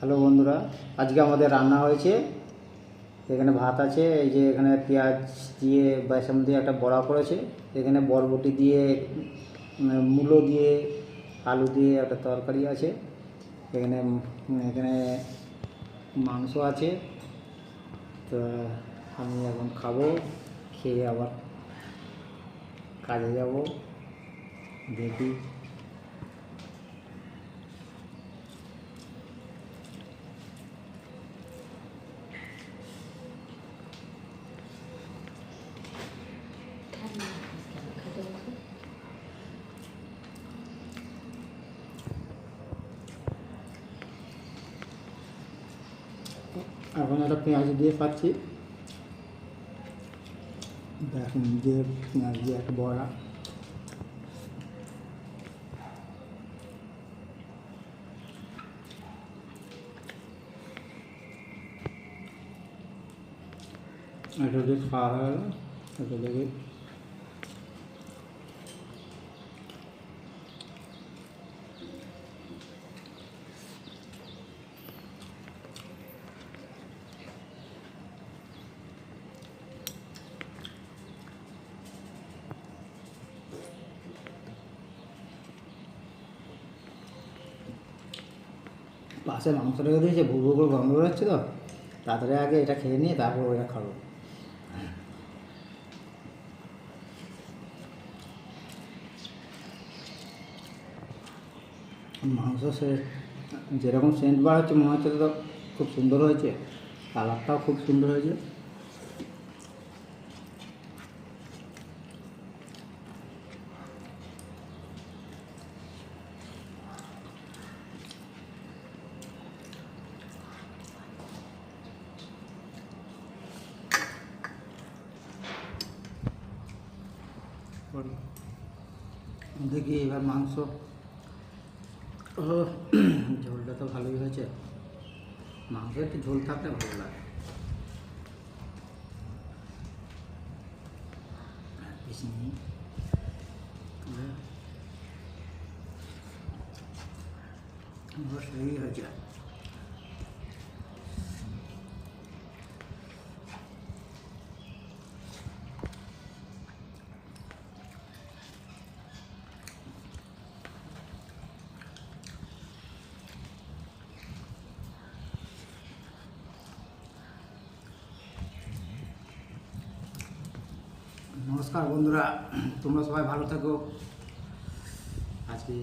Hello বন্ধুরা, আজকে আমাদের রান্না হয়েছে। এখানে ভাত আছে, এই যে এখানে পেঁয়াজ দিয়ে বেসন দিয়ে একটা বড়া করেছে, এখানে বরবটি দিয়ে মূলো দিয়ে আলু দিয়ে একটা তরকারি আছে, এখানে এখানে মাংস আছে। তো আমি এখন খাবো, খেয়ে আবার কাজে যাব। দেখি এখন একটা পেঁয়াজ দিয়ে খাচ্ছি। বেসন দিয়ে পেঁয়াজ দিয়ে একটা বড়া। এটা দিয়ে খাওয়া হয়ে গেল। এটা দেখি পাশে মাংস রেখে দিয়েছে, ভুবো করে গন্ধ বেরোচ্ছে। তো তাড়াতাড়ি আগে এটা খেয়ে নিয়ে তারপর ওটা খাবো। মাংস সে যেরকম সেন্ট বার হচ্ছে, মনে হচ্ছে তো খুব সুন্দর হয়েছে, কালারটাও খুব সুন্দর হয়েছে। দেখি এবার মাংস, ঝোলটা তো ভালোই হয়েছে। মাংস একটু ঝোল থাকলে ভালো লাগে। বেশি নেই, সেই হয়েছে। নমস্কার বন্ধুরা, তোমরা সবাই ভালো থাকো। আজকে